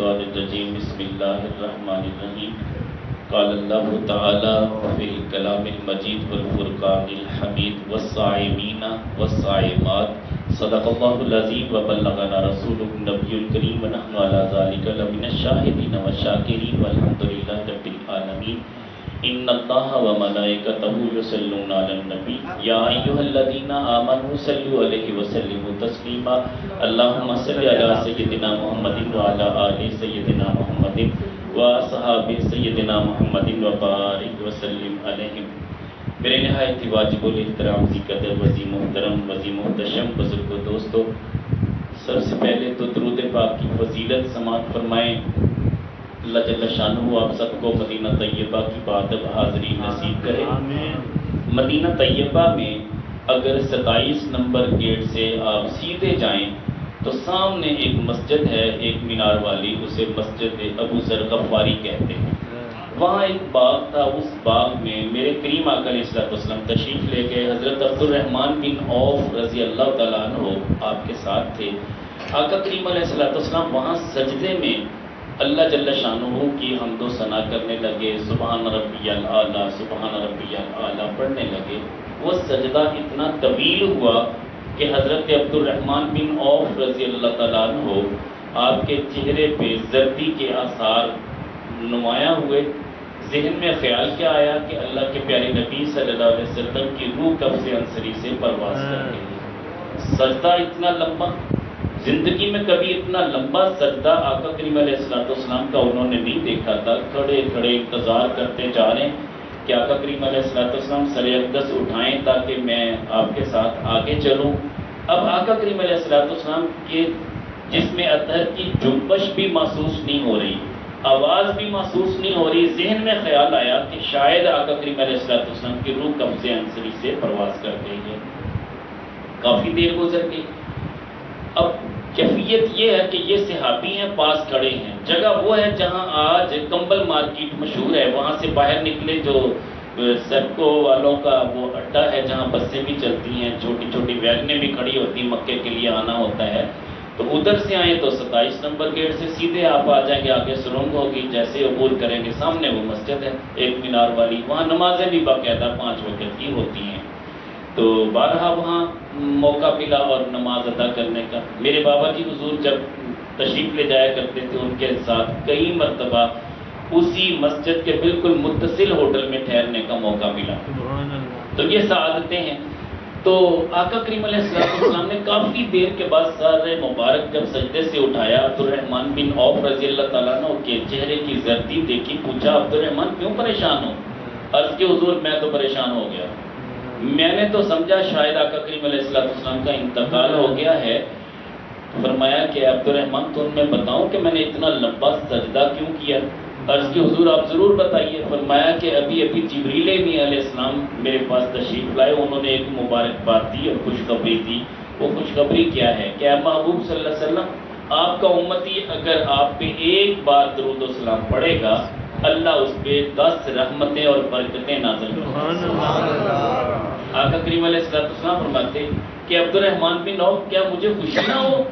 الشیطان الرجیم بسم اللہ الرحمن الرحیم قال اللہ تعالی فی الکلام المجید والفرقان الحمید والصائمین والصائمات صدق اللہ العظیم وبلغنا رسولہ النبی الکریم ونحن علی ذلک لمن الشاہدین والشاکرین والحمد للہ رب العالمین ان اللہ وملائکتہ یصلون علی النبی یا ایھا الذین آمنوا صلوا علیہ وسلموا تسلیما اللہم صل علی سیدنا محمد وعلی آل سیدنا محمد واصحاب سیدنا محمد وبارک وسلم علیہم۔ میرے نہایت واجب الاحترام ذی قدر وذی محترم وذی محتشم بزرگ و دوستو، سب سے پہلے تو درود پاک کی فضیلت سماعت فرمائیں۔ اللہ جل شانہ آپ سب کو مدینہ طیبہ کی بادب حاضری نصیب کرے۔ مدینہ طیبہ میں اگر 27 نمبر گیٹ سے آپ سیدھے جائیں تو سامنے ایک مسجد ہے، ایک مینار والی، اسے مسجد ابو ذر غفاری کہتے ہیں۔ وہاں ایک باغ تھا، اس باغ میں میرے کریم آقا علیہ السلام تشریف لے گئے۔ حضرت عبد الرحمن بن عوف رضی اللہ تعالیٰ عنہ آپ کے ساتھ تھے۔ آقا کریم علیہ السلام وہاں سجدے میں اللہ جل شانہ کی حمد و ثنا کرنے لگے، سبحان ربی الاعلیٰ سبحان ربی الاعلیٰ پڑھنے لگے۔ وہ سجدہ اتنا طویل ہوا کہ حضرت عبد الرحمن بن عوف رضی اللہ تعالیٰ عنہ آپ کے چہرے پہ زردی کے آثار نمایاں ہوئے۔ ذہن میں خیال کیا آیا کہ اللہ کے پیارے نبی صلی اللہ علیہ وسلم کی روح قبض انصری سے پرواز کر گئی۔ سجدہ اتنا لمبا، زندگی میں کبھی اتنا لمبا سجدہ آقا کریم علیہ السلام کا انہوں نے نہیں دیکھا تھا۔ کھڑے کھڑے انتظار کرتے جا رہے ہیں کہ آقا کریم علیہ السلام سر اقدس اٹھائیں تاکہ میں آپ کے ساتھ آگے چلوں۔ اب آقا کریم علیہ السلام کے جسم اطہر کی جنبش بھی محسوس نہیں ہو رہی، آواز بھی محسوس نہیں ہو رہی۔ ذہن میں خیال آیا کہ شاید آقا کریم علیہ السلام کی روح قبض انصری سے پرواز کر گئی ہے۔ کافی دیر گزر گئی۔ اب کیفیت یہ ہے کہ یہ صحابی ہیں، پاس کھڑے ہیں۔ جگہ وہ ہے جہاں آج کمبل مارکیٹ مشہور ہے، وہاں سے باہر نکلے جو سیپکو والوں کا وہ اڈا ہے جہاں بسیں بھی چلتی ہیں، چھوٹی چھوٹی ویگنیں بھی کھڑی ہوتی ہیں، مکے کے لیے آنا ہوتا ہے۔ تو ادھر سے آئیں تو 27 نمبر گیٹ سے سیدھے آپ آ جائیں گے، آگے سرنگ ہوگی، جیسے عبور کریں گے سامنے وہ مسجد ہے ایک مینار والی، وہاں نمازیں بھی باقاعدہ 5 وقت کی ہوتی ہیں۔ تو بارہا وہاں موقع ملا اور نماز ادا کرنے کا۔ میرے بابا جی حضور جب تشریف لے جایا کرتے تھے، ان کے ساتھ کئی مرتبہ اسی مسجد کے بالکل متصل ہوٹل میں ٹھہرنے کا موقع ملا۔ تو یہ سعادتیں ہیں۔ تو آقا کریم علیہ السلام نے کافی دیر کے بعد سر مبارک جب سجدے سے اٹھایا، عبد الرحمن بن عوف رضی اللہ تعالیٰ عنہ کے چہرے کی زردی دیکھی، پوچھا عبد الرحمن کیوں پریشان ہو؟ عرض کہ حضور میں تو پریشان ہو گیا، میں نے تو سمجھا شاید آقا کریم علیہ السلام کا انتقال ہو گیا ہے۔ فرمایا کہ عبد الرحمن تم میں بتاؤں کہ میں نے اتنا لمبا سجدہ کیوں کیا؟ عرض کہ حضور آپ ضرور بتائیے۔ فرمایا کہ ابھی جبریل امین علیہ السلام میرے پاس تشریف لائے، انہوں نے ایک مبارکباد دی اور خوشخبری دی۔ وہ خوشخبری کیا ہے کہ اے محبوب صلی اللہ علیہ وسلم، آپ کا امتی اگر آپ پہ ایک بار درود و سلام پڑھے گا، اللہ اس پہ 10 رحمتیں اور برکتیں نازل کرے گا۔ آقا کریم علیہ السلام فرماتے کہ عبد الرحمن بن عوف کیا مجھے خوشی نہ ہو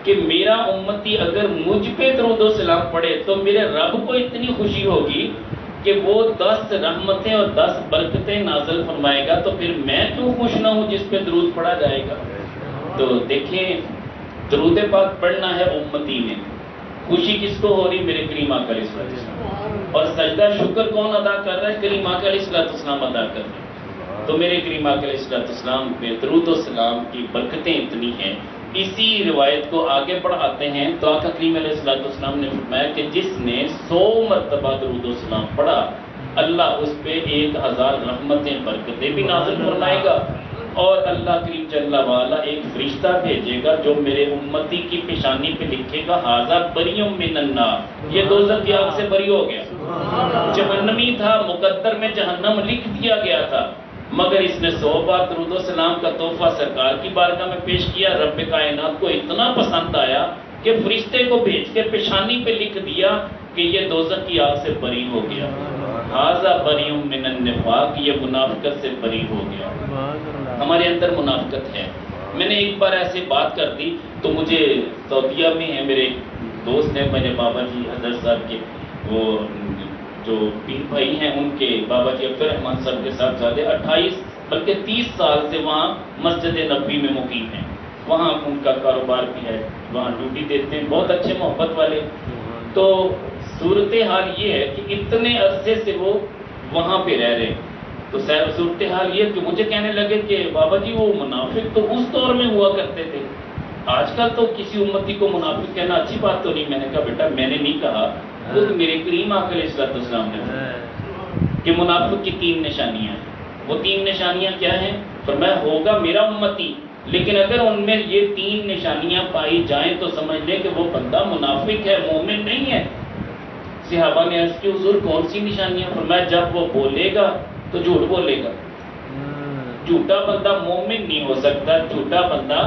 کہ میرا امتی اگر مجھ پہ درود و سلام پڑھے تو میرے رب کو اتنی خوشی ہوگی کہ وہ 10 رحمتیں اور 10 برکتیں نازل فرمائے گا، تو پھر میں کیوں خوش نہ ہوں جس پہ درود پڑھا جائے گا۔ تو دیکھیں درود پاک پڑھنا ہے امتی میں، خوشی کس کو ہو رہی؟ میرے کریم آقا علیہ السلام۔ اور سجدہ شکر کون ادا کر رہا ہے؟ کریم آقا علیہ السلام ادا کر رہے ہیں۔ تو میرے کریم آقا علیہ السلام پہ درود و سلام کی برکتیں اتنی ہیں۔ اسی روایت کو آگے بڑھاتے ہیں تو آقا کریم علیہ السلام نے فرمایا کہ جس نے 100 مرتبہ درود و سلام پڑھا، اللہ اس پہ 1000 رحمتیں برکتیں بھی نازل فرمائے گا، اور اللہ کریم جل وعلا ایک فرشتہ بھیجے گا جو میرے امتی کی پیشانی پہ لکھے گا ھذا بری من النار، یہ دوزخ کی آگ سے بری ہو گیا۔ جہنمی تھا، مقدر میں جہنم لکھ دیا گیا تھا، مگر اس نے 100 بار درود و سلام کا تحفہ سرکار کی بارگاہ میں پیش کیا۔ رب کائنات کو اتنا پسند آیا کہ فرشتے کو بھیج کے پیشانی پہ لکھ دیا کہ یہ دوزخ کی آگ سے بری ہو گیا۔ ھذا بری من النفاق، یہ منافقت سے بری ہو گیا۔ ہمارے اندر منافقت ہے۔ میں نے ایک بار ایسے بات کر دی تو مجھے سعودیہ میں ہے میرے دوست ہیں میرے بابا جی حضرت صاحب کے، وہ جو پیر بھائی ہیں ان کے بابا جی عبد الرحمن صاحب کے ساتھ زیادہ 28 بلکہ 30 سال سے وہاں مسجد نبوی میں مقیم ہیں، وہاں ان کا کاروبار بھی ہے، وہاں ڈیوٹی دیتے ہیں، بہت اچھے محبت والے۔ تو صورتحال یہ ہے کہ اتنے عرصے سے وہ وہاں پہ رہ رہے ہیں، تو صورتحال یہ کہ مجھے کہنے لگے کہ بابا جی وہ منافق تو اس دور میں ہوا کرتے تھے، آج کل تو کسی امتی کو منافق کہنا اچھی بات تو نہیں۔ میں نے کہا بیٹا میں نے نہیں کہا، خود میرے کریم آقا علیہ السلام نے کہا کہ منافق کی 3 نشانیاں ہیں۔ وہ 3 نشانیاں کیا ہیں؟ فرمایا ہوگا میرا امتی، لیکن اگر ان میں یہ 3 نشانیاں پائی جائیں تو سمجھ لیں کہ وہ بندہ منافق ہے، مومن نہیں ہے۔ صحابہ نے عرض کی حضور کون سی نشانیاں؟ فرمایا جب وہ بولے گا تو جھوٹ بولے گا، جھوٹا بندہ مومن نہیں ہو سکتا، جھوٹا بندہ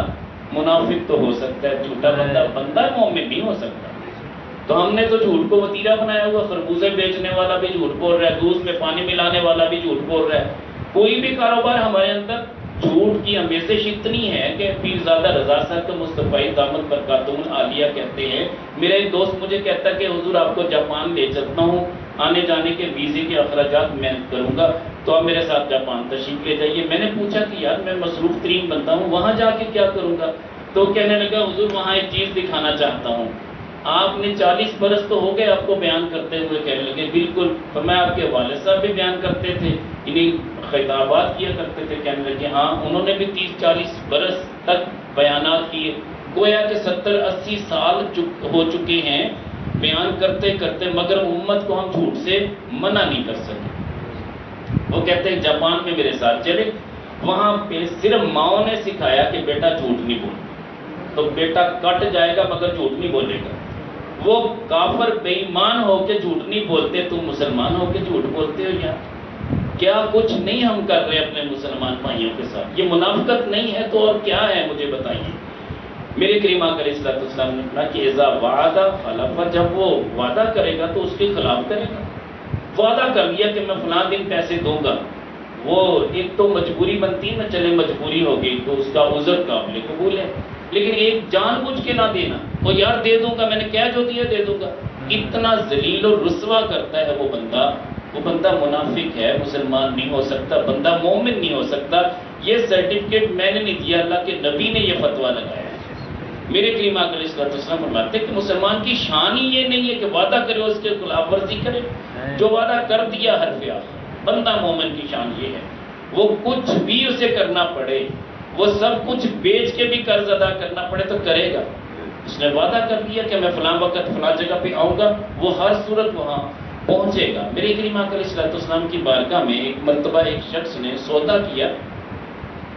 منافق تو ہو سکتا ہے، جھوٹا بندہ مومن نہیں ہو سکتا۔ تو ہم نے تو جھوٹ کو وتیرہ بنایا ہوا، خربوزے بیچنے والا بھی جھوٹ بول رہا ہے، دودھ میں پانی ملانے والا بھی جھوٹ بول رہا ہے، کوئی بھی کاروبار ہمارے اندر جھوٹ کی آمیزش اتنی ہے کہ پیرزادہ رضا صاحب تو مصطفی دامت برکاتہم عالیہ کہتے ہیں، میرا ایک دوست مجھے کہتا ہے کہ حضور آپ کو جاپان لے چلتا ہوں، آنے جانے کے ویزے کے اخراجات میں کروں گا، تو آپ میرے ساتھ جاپان تشریف لے جائیے۔ میں نے پوچھا کہ یار میں مصروف ترین بندہ ہوں، وہاں جا کے کیا کروں گا؟ تو کہنے لگا حضور وہاں ایک چیز دکھانا چاہتا ہوں۔ آپ نے 40 برس تو ہو گئے آپ کو بیان کرتے ہوئے، کہنے لگے بالکل۔ فرمایا آپ کے والد صاحب بھی بیان کرتے تھے، انہیں خطابات کیا کرتے تھے، کہنے لگے ہاں انہوں نے بھی 30-40 برس تک بیانات کیے، گویا کہ 70-80 سال ہو چکے ہیں بیان کرتے کرتے، مگر امت کو ہم جھوٹ سے منع نہیں کر سکے۔ وہ کہتے ہیں جاپان میں میرے ساتھ چلے، وہاں پہ صرف ماؤں نے سکھایا کہ بیٹا جھوٹ نہیں بول، تو بیٹا کٹ جائے گا مگر جھوٹ نہیں بولے گا۔ وہ کافر بے ایمان ہو کے جھوٹ نہیں بولتے، تم مسلمان ہو کے جھوٹ بولتے ہو یار، کیا کچھ نہیں ہم کر رہے اپنے مسلمان بھائیوں کے ساتھ؟ یہ منافقت نہیں ہے تو اور کیا ہے؟ مجھے بتائیے۔ میرے کریم آقا علیہ السلام نے کہا کہ اذا وعد خلف، جب وہ وعدہ کرے گا تو اس کے خلاف کرے گا۔ وعدہ کر لیا کہ میں فلاں دن پیسے دوں گا، وہ ایک تو مجبوری بنتی ہے نا، چلے مجبوری ہو گئی تو اس کا عذر قابل قبول ہے، لیکن ایک جان بوجھ کے نہ دینا، وہ یار دے دوں گا، میں نے کیا جو دیا دے دوں گا، اتنا ذلیل اور رسوا کرتا ہے وہ بندہ منافق ہے، مسلمان نہیں ہو سکتا، بندہ مومن نہیں ہو سکتا۔ یہ سرٹیفکیٹ میں نے نہیں دیا، اللہ کے نبی نے یہ فتویٰ لگایا ہے۔ میرے کریم آقا علیہ السلام فرماتے ہیں کہ مسلمان کی شان ہی یہ نہیں ہے کہ وعدہ کرے اس کے خلاف ورزی کرے، جو وعدہ کر دیا حرف آخر۔ بندہ مومن کی شان یہ ہے، وہ کچھ بھی اسے کرنا پڑے، وہ سب کچھ بیچ کے بھی قرض ادا کرنا پڑے تو کرے گا۔ اس نے وعدہ کر دیا کہ میں فلاں وقت فلاں جگہ پہ آؤں گا، وہ ہر صورت وہاں پہنچے گا۔ میرے کریم آقا علیہ السلام کی بارگاہ میں ایک مرتبہ ایک شخص نے سودا کیا،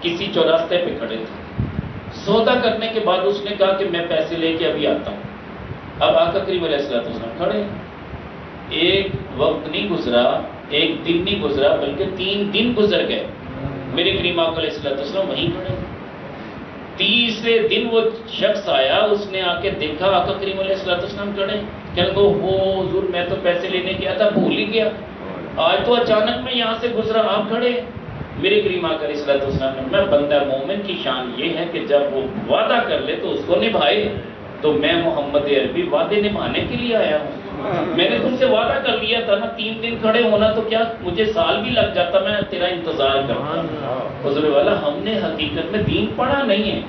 کسی چوراستے پہ کھڑے تھے، سودا کرنے کے بعد اس نے کہا کہ میں پیسے لے کے ابھی آتا ہوں۔ اب آقا کریم علیہ السلام کھڑے، ایک وقت نہیں گزرا، ایک دن نہیں گزرا، بلکہ 3 دن گزر گئے، میرے کریم آقا علیہ السلام وہیں کھڑے۔ تیسرے دن وہ شخص آیا، اس نے آ کے دیکھا آقا کریم علیہ السلام کھڑے، کہنے لگا وہ حضور میں تو پیسے لینے گیا تھا بھول ہی گیا، آج تو اچانک میں یہاں سے گزرا آپ کھڑے۔ میرے کریم آقا علیہ السلام نے، میں بندہ مومن کی شان یہ ہے کہ جب وہ وعدہ کر لے تو اس کو نبھائے، تو میں محمد عربی وعدے نبھانے کے لیے آیا ہوں۔ میں نے تم سے وعدہ کر لیا تھا نا 3 دن کھڑے ہونا، تو کیا مجھے سال بھی لگ جاتا، میں تیرا انتظار کرتا۔ حضور والا ہم نے حقیقت میں دین پڑھا نہیں ہے،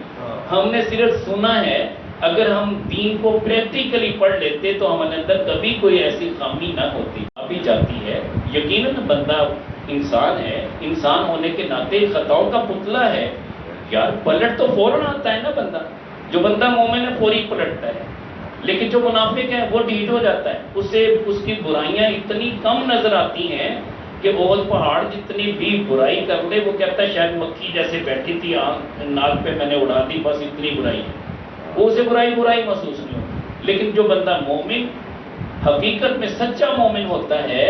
ہم نے صرف سنا ہے۔ اگر ہم دین کو پریکٹیکلی پڑھ لیتے تو ہمارے اندر کبھی کوئی ایسی خامی نہ ہوتی، ابھی جاتی ہے۔ یقیناً بندہ انسان ہے، انسان ہونے کے ناطے خطاؤں کا پتلا ہے یار، پلٹ تو فوراً آتا ہے نا بندہ، جو بندہ مومن ہے فوری پلٹتا ہے، لیکن جو منافق ہے وہ ڈھیٹ ہو جاتا ہے، اسے اس کی برائیاں اتنی کم نظر آتی ہیں کہ احد پہاڑ جتنی بھی برائی کر لے وہ کہتا ہے شاید مکھی جیسے بیٹھی تھی ناک پہ میں نے اڑا دی، بس اتنی برائی ہے، وہ اسے برائی محسوس نہیں ہوتی۔ لیکن جو بندہ مومن حقیقت میں سچا مومن ہوتا ہے،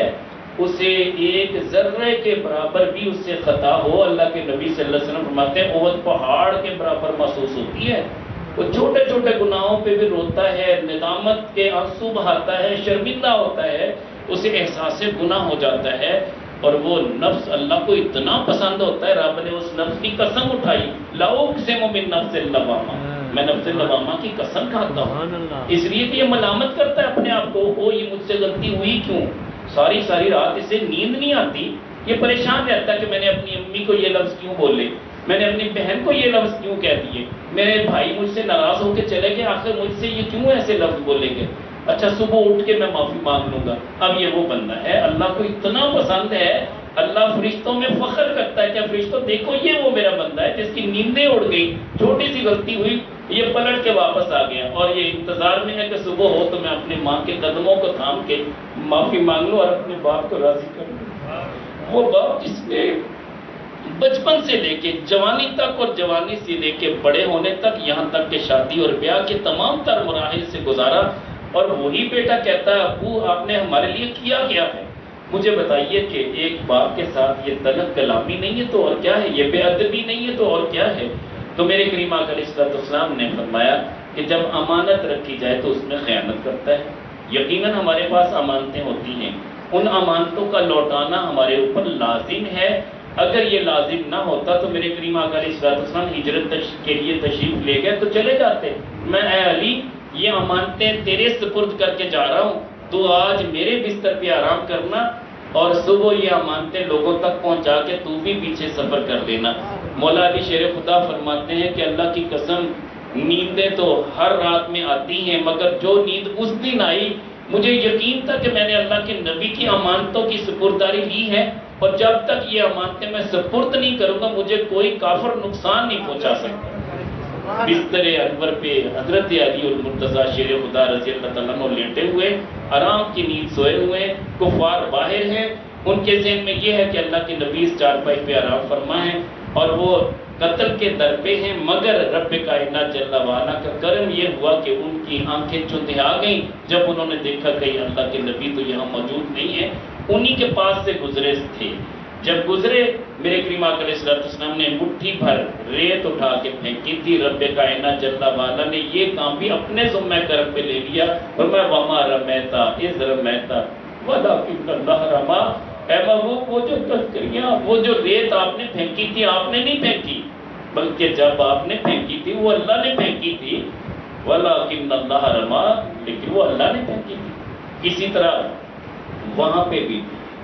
اسے ایک ذرے کے برابر بھی اس سے خطا ہو، اللہ کے نبی صلی اللہ علیہ وسلم فرماتے ہیں احد پہاڑ کے برابر محسوس ہوتی ہے۔ وہ چھوٹے چھوٹے گناہوں پہ بھی روتا ہے، ندامت کے آنسو بہاتا ہے، شرمندہ ہوتا ہے، اسے احساس گناہ ہو جاتا ہے، اور وہ نفس اللہ کو اتنا پسند ہوتا ہے، رب نے اس نفس کی قسم اٹھائی، لا اقسم بالنفس اللوامہ، میں نفس لوامہ کی قسم کھاتا ہوں، اس لیے کہ یہ ملامت کرتا ہے اپنے آپ کو، یہ مجھ سے غلطی ہوئی کیوں؟ ساری رات اسے نیند نہیں آتی، یہ پریشان رہتا ہے کہ میں نے اپنی امی کو یہ لفظ کیوں بولے، میں نے اپنی بہن کو یہ لفظ کیوں کہہ دیے، میرے بھائی مجھ سے ناراض ہو کے چلے گئے، آخر مجھ سے یہ کیوں ایسے لفظ بولیں گے، اچھا صبح اٹھ کے میں معافی مانگ لوں گا۔ اب یہ وہ بندہ ہے، اللہ کو اتنا پسند ہے، اللہ فرشتوں میں فخر کرتا ہے کہ فرشتوں دیکھو یہ وہ میرا بندہ ہے جس کی نیندیں اڑ گئی، چھوٹی سی غلطی ہوئی، یہ پلٹ کے واپس آ گیا، اور یہ انتظار میں ہے کہ صبح ہو تو میں اپنے ماں کے قدموں کو تھام کے معافی مانگ لوں اور اپنے باپ کو راضی کر لوں۔ وہ باپ جس نے بچپن سے لے کے جوانی تک اور جوانی سے لے کے بڑے ہونے تک، یہاں تک کہ شادی اور بیاہ کے تمام تر مراحل سے گزارا، اور وہی بیٹا کہتا ہے ابو آپ نے ہمارے لیے کیا کیا ہے؟ مجھے بتائیے کہ ایک باپ کے ساتھ یہ طلب کلامی نہیں ہے تو اور کیا ہے، یہ بے ادبی نہیں ہے تو اور کیا ہے؟ تو میرے کریم آقا علیہ السلام نے فرمایا کہ جب امانت رکھی جائے تو اس میں خیانت کرتا ہے۔ یقیناً ہمارے پاس امانتیں ہوتی ہیں، ان امانتوں کا لوٹانا ہمارے اوپر لازم ہے۔ اگر یہ لازم نہ ہوتا تو میرے کریم آقا علیہ السلام ہجرت کے لیے تشریف لے گئے تو چلے جاتے، میں اے علی یہ امانتیں تیرے سپرد کر کے جا رہا ہوں، تو آج میرے بستر پہ آرام کرنا اور صبح یہ امانتیں لوگوں تک پہنچا کے تو بھی پیچھے سفر کر لینا۔ مولا علی شیر خدا فرماتے ہیں کہ اللہ کی قسم نیندیں تو ہر رات میں آتی ہیں، مگر جو نیند اس دن آئی مجھے یقین تھا کہ میں نے اللہ کے نبی کی امانتوں کی سپرداری لی ہے، اور جب تک یہ امانتیں میں سپرد نہیں کروں گا مجھے کوئی کافر نقصان نہیں پہنچا سکتا۔ بستر انور پہ حضرت علی المرتضیٰ شیر خدا رضی اللہ تعالیٰ عنہ لیٹے ہوئے آرام کی نیند سوئے ہوئے، کفار باہر ہیں، ان کے ذہن میں یہ ہے کہ اللہ کے نبی اس چارپائی پہ آرام فرما ہے اور وہ قتل کے در پہ ہیں، مگر رب کائنات جل وعلا کا کرم یہ ہوا کہ ان کی آنکھیں چندے آ گئیں جب انہوں نے دیکھا کہ اللہ کے نبی تو یہاں موجود نہیں ہے، انہی کے پاس سے گزرے تھے۔ جب گزرے میرے کریم آقا علیہ السلام نے مٹھی بھر ریت اٹھا کے پھینکی تھی، رب کائنات جل وعلا نے یہ کام بھی اپنے ذمہ کرم پہ لے لیا، فرمایا وما رمیتا اذ رمیتا ولکن اللہ رما۔ اے محبوب وہ جو تذکریاں، وہ جو ریت آپ نے پھینکی تھی آپ نے نہیں پھینکی، بلکہ جب آپ نے پھینکی تھی وہ اللہ نے پھینکی تھی، ولکن اللہ رما، لیکن وہ اللہ نے پھینکی تھی۔ اسی طرح وہاں پہ بھی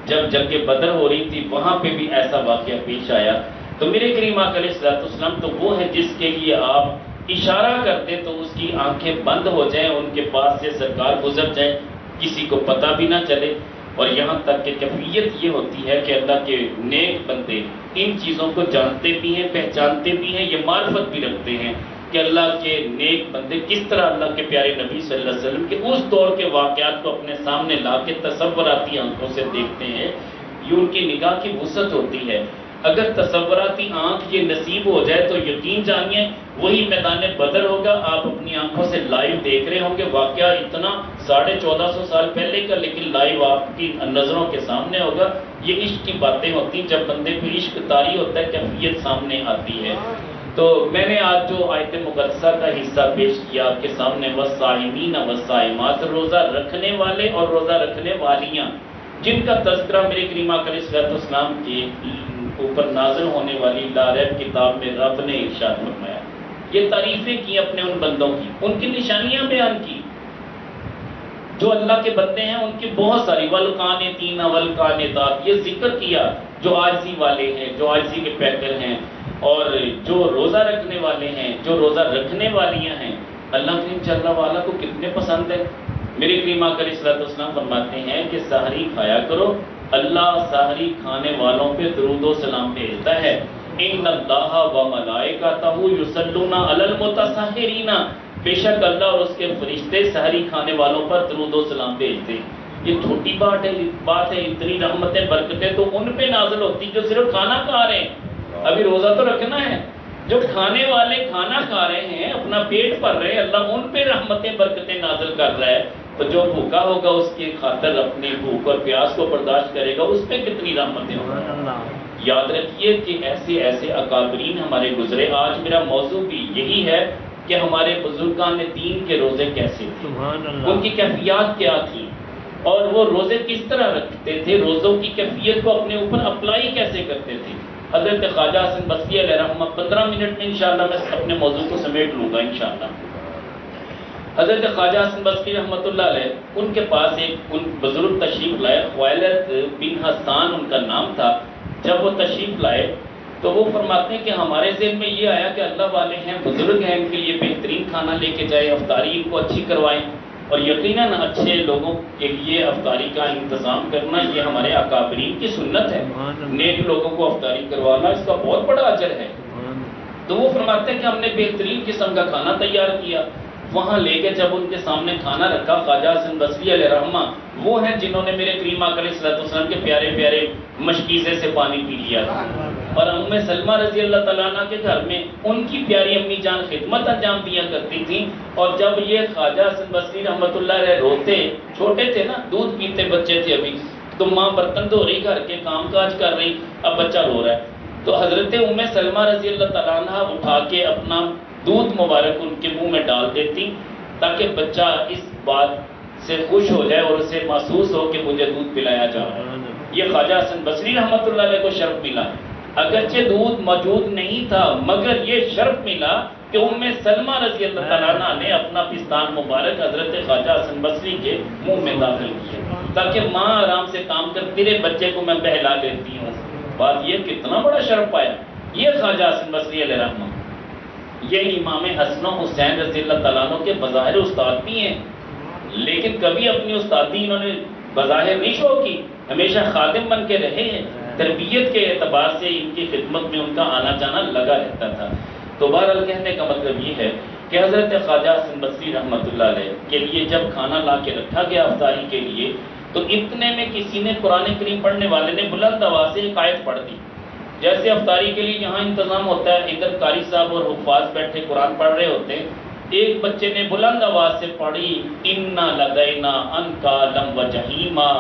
جب جنگ بدر ہو رہی تھی وہاں پہ بھی ایسا واقعہ پیش آیا، تو میرے کریم آقا علیہ السلام تو وہ ہے جس کے لیے آپ اشارہ کرتے تو اس کی آنکھیں بند ہو جائیں، ان کے پاس سے سرکار گزر جائیں، کسی کو پتہ بھی نہ چلے۔ اور یہاں تک کہ کیفیت یہ ہوتی ہے کہ اللہ کے نیک بندے ان چیزوں کو جانتے بھی ہیں، پہچانتے بھی ہیں، یہ معرفت بھی رکھتے ہیں کہ اللہ کے نیک بندے کس طرح اللہ کے پیارے نبی صلی اللہ علیہ وسلم کے اس دور کے واقعات کو اپنے سامنے لا کے تصوراتی آنکھوں سے دیکھتے ہیں، یہ ان کی نگاہ کی وسعت ہوتی ہے۔ اگر تصوراتی آنکھ یہ نصیب ہو جائے تو یقین جانیے وہی میدان بدر ہوگا، آپ اپنی آنکھوں سے لائیو دیکھ رہے ہوں گے، واقعہ اتنا 1450 سال پہلے کا لیکن لائیو آپ کی نظروں کے سامنے ہوگا۔ یہ عشق کی باتیں ہوتی ہیں، جب بندے پہ عشق طاری ہوتا ہے کیفیت سامنے آتی ہے۔ تو میں نے آج جو آیت مقدسہ کا حصہ پیش کیا آپ کے سامنے، والصائمین والصائمات، روزہ رکھنے والے اور روزہ رکھنے والیاں، جن کا تذکرہ میرے کریم آقا علیہ السلام کے اوپر نازل ہونے والی لا ریب کتاب میں رب نے ارشاد فرمایا، یہ تعریفیں کی اپنے ان بندوں کی، ان کی نشانیاں بیان کی۔ جو اللہ کے بندے ہیں ان کی بہت ساری، والقانتین والقانتات، یہ ذکر کیا جو عاجزی والے ہیں، جو عاجزی کے پیکر ہیں، اور جو روزہ رکھنے والے ہیں، جو روزہ رکھنے والیاں ہیں۔ اللہ کریم جل وعلا کو کتنے پسند ہے۔ میرے کریم آقا علیہ السلام فرماتے ہیں کہ سحری کھایا کرو، اللہ سحری کھانے والوں پہ درود و سلام بھیجتا ہے۔ ان اللہ و ملائکتہ یصلون علی المتسحرین، بے شک اللہ اور اس کے فرشتے سحری کھانے والوں پر درود و سلام بھیجتے ہیں۔ یہ چھوٹی بات ہے، اتنی رحمتیں برکتیں تو ان پہ نازل ہوتی جو صرف کھانا کھا رہے ہیں، ابھی روزہ تو رکھنا ہے۔ جو کھانے والے کھانا کھا رہے ہیں، اپنا پیٹ بھر رہے ہیں، اللہ ان پہ رحمتیں برکتیں نازل کر رہا ہے، تو جو بھوکا ہوگا اس کی خاطر اپنی بھوک اور پیاس کو برداشت کرے گا، اس پہ کتنی رحمتیں ہوں۔ یاد رکھیے کہ ایسے ایسے اکابرین ہمارے گزرے۔ آج میرا موضوع بھی یہی ہے کہ ہمارے بزرگان دین کے روزے کیسے تھے، ان کی کیفیات کیا تھی، اور وہ روزے کس طرح رکھتے تھے، روزوں کی کیفیت کو اپنے اوپر اپلائی کیسے کرتے تھے۔ حضرت خواجہ حسن بصری علیہ رحمہ 15 منٹ میں انشاءاللہ میں اپنے موضوع کو سمیٹ لوں گا انشاءاللہ۔ حضرت خواجہ حسن بصری رحمۃ اللہ علیہ، ان کے پاس ایک بزرگ تشریف لائے، خویلد بن حسان ان کا نام تھا۔ جب وہ تشریف لائے تو وہ فرماتے ہیں کہ ہمارے ذہن میں یہ آیا کہ اللہ والے ہیں، بزرگ ہیں، ان کے لیے بہترین کھانا لے کے جائے، افطاری ان کو اچھی کروائیں، اور یقیناً اچھے لوگوں کے لیے افطاری کا انتظام کرنا یہ ہمارے اکابرین کی سنت ہے، نیک لوگوں کو افطاری کروانا اس کا بہت بڑا اجر ہے۔ تو وہ فرماتے ہیں کہ ہم نے بہترین قسم کا کھانا تیار کیا، وہاں لے کے جب ان کے سامنے کھانا رکھا، خواجہ حسن بصری علیہ رحمہ وہ ہیں جنہوں نے میرے کریم آقا علیہ الصلوۃ والسلام کے پیارے پیارے مشکیزے سے پانی پی لیا تھا، اور ام سلمہ رضی اللہ تعالیٰ عنہ کے گھر میں ان کی پیاری امی جان خدمت انجام دیا کرتی تھیں، اور جب یہ خواجہ حسن بصری رحمۃ اللہ علیہ روتے، چھوٹے تھے نا، دودھ پیتے بچے تھے ابھی، تو ماں برتن دھو رہی، گھر کے کام کاج کر رہی، اب بچہ رو رہا ہے، تو حضرت ام سلمہ رضی اللہ تعالیٰ عنہ اٹھا کے اپنا دودھ مبارک ان کے منہ میں ڈال دیتی تاکہ بچہ اس بات سے خوش ہو جائے اور اسے محسوس ہو کہ مجھے دودھ پلایا جا رہا ہے۔ یہ خواجہ حسن بصری رحمۃ اللہ علیہ کو شرف ملا، اگرچہ دودھ موجود نہیں تھا مگر یہ شرف ملا کہ ام سلمہ رضی اللہ تعالیٰ عنہ نے اپنا پستان مبارک حضرت خواجہ حسن بصری کے منہ میں داخل کیا تاکہ ماں آرام سے کام کرتی رہے، بچے کو میں بہلا لیتی ہوں۔ بات یہ کتنا بڑا شرف پایا یہ خواجہ حسن بصری علیہ رحمہ، یہ امام حسن و حسین رضی اللہ تعالیٰ عنہ کے بظاہر استاد بھی ہیں، لیکن کبھی اپنی استادی انہوں نے بظاہر نہیں شو کی، ہمیشہ خادم بن کے رہے ہیں، تربیت کے اعتبار سے ان کی خدمت میں ان کا آنا جانا لگا رہتا تھا۔ تو بہرحال کہنے کا مطلب یہ ہے کہ حضرت خواجہ حسن بصری رحمۃ اللہ علیہ کے لیے جب کھانا لا کے رکھا گیا افطاری کے لیے، تو اتنے میں کسی نے قرآن کریم پڑھنے والے نے بلند آواز سے ایک آیت پڑھ دی۔ جیسے افطاری کے لیے یہاں انتظام ہوتا ہے، ادھر قاری صاحب اور حفاظ بیٹھے قرآن پڑھ رہے ہوتے ہیں، ایک بچے نے بلند آواز سے پڑھی، اِنَّا لَدَيْنَا أَنْكَالًا وَجَحِيمًا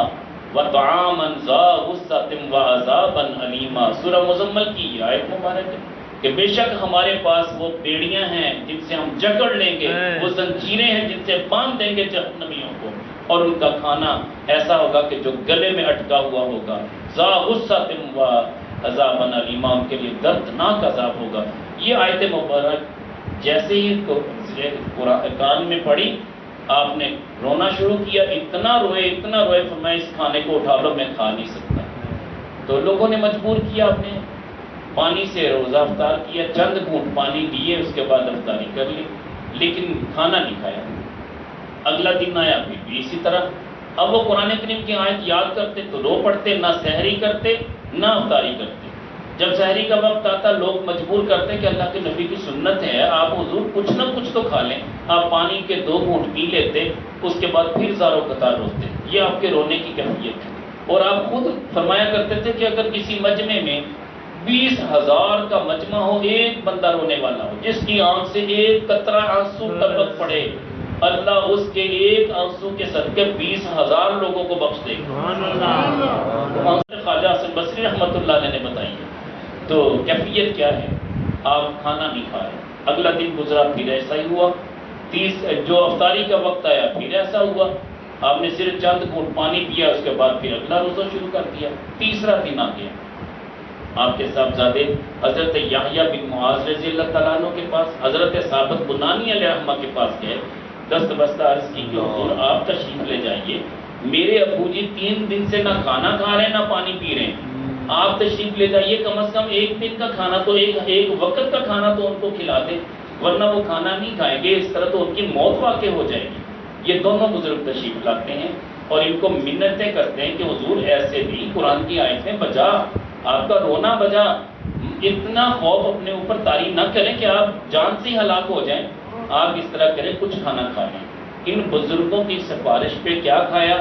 وَطَعَامًا ذَا غُصَّةٍ وَعَذَابًا أَلِيمًا۔ سورہ مزمل کی یہ آیت مبارک ہے کہ بے شک ہمارے پاس وہ بیڑیاں ہیں جن سے ہم جکڑ لیں گے، وہ زنجیریں ہیں جن سے باندھ دیں گے جہنمیوں کو، اور ان کا کھانا ایسا ہوگا کہ جو گلے میں اٹکا ہوا ہوگا، ذَا غُصَّةٍ وَعَذَابًا أَلِيمًا، ان کے لیے دردناک عذاب ہوگا۔ یہ آیت مبارک جیسے ہی قرآن میں پڑھی، آپ نے رونا شروع کیا، اتنا روئے فرمایا اس کھانے کو اٹھا لو، میں کھا نہیں سکتا۔ تو لوگوں نے مجبور کیا، آپ نے پانی سے روزہ افطار کیا، چند گھونٹ پانی لیے، اس کے بعد افطاری کر لی، لیکن کھانا نہیں کھایا۔ اگلا دن آیا پھر بھی اسی طرح، اب وہ قرآن کریم کی آیت یاد کرتے تو رو پڑتے، نہ سحری کرتے نہ افطاری کرتے۔ جب سحری کا وقت آتا لوگ مجبور کرتے کہ اللہ کے نبی کی سنت ہے، آپ حضور کچھ نہ کچھ تو کھا لیں، آپ پانی کے 2 گھونٹ پی لیتے، اس کے بعد پھر زاروں قطار روتے۔ یہ آپ کے رونے کی کیفیت ہے، اور آپ خود فرمایا کرتے تھے کہ اگر کسی مجمع میں 20,000 کا مجمع ہو، ایک بندہ رونے والا ہو جس کی آنکھ سے ایک قطرہ آنسو ٹپک پڑے، اللہ اس کے ایک آنسو کے صدقے 20,000 لوگوں کو بخش دے گا۔ خواجہ حسن بصری رحمۃ اللہ علیہ نے بتائی ہے۔ تو کیفیت کیا ہے؟ آپ کھانا نہیں کھائے، اگلا دن گزرا پھر ایسا ہی ہوا، جو افطاری کا وقت آیا پھر ایسا ہوا، آپ نے صرف چند گھونٹ پانی پیا، اس کے بعد پھر اگلا روزہ شروع کر دیا۔ تیسرا دن آ گیا، آپ کے صاحبزادے حضرت یحییٰ بن معاذ رضی اللہ تعالیٰ عنہ کے پاس، حضرت ثابت بنانی علیہ رحمہ کے پاس گئے، دست بستہ عرض کی کہ حضور آپ تشریف لے جائیے، میرے ابو جی 3 دن سے نہ کھانا کھا رہے ہیں نہ پانی پی رہے ہیں، آپ تشریف لے جائیے، کم از کم ایک دن کا کھانا تو ایک وقت کا کھانا تو ان کو کھلا دیں، ورنہ وہ کھانا نہیں کھائیں گے، اس طرح تو ان کی موت واقع ہو جائے گی۔ یہ دونوں بزرگ تشریف لاتے ہیں اور ان کو منتیں کرتے ہیں کہ حضور ایسے بھی قرآن کی آیتیں بجا، آپ کا رونا بجا، اتنا خوف اپنے اوپر طاری نہ کریں کہ آپ جان سے ہلاک ہو جائیں، آپ اس طرح کریں کچھ کھانا کھا لیں۔ ان بزرگوں کی سفارش پہ کیا کھایا؟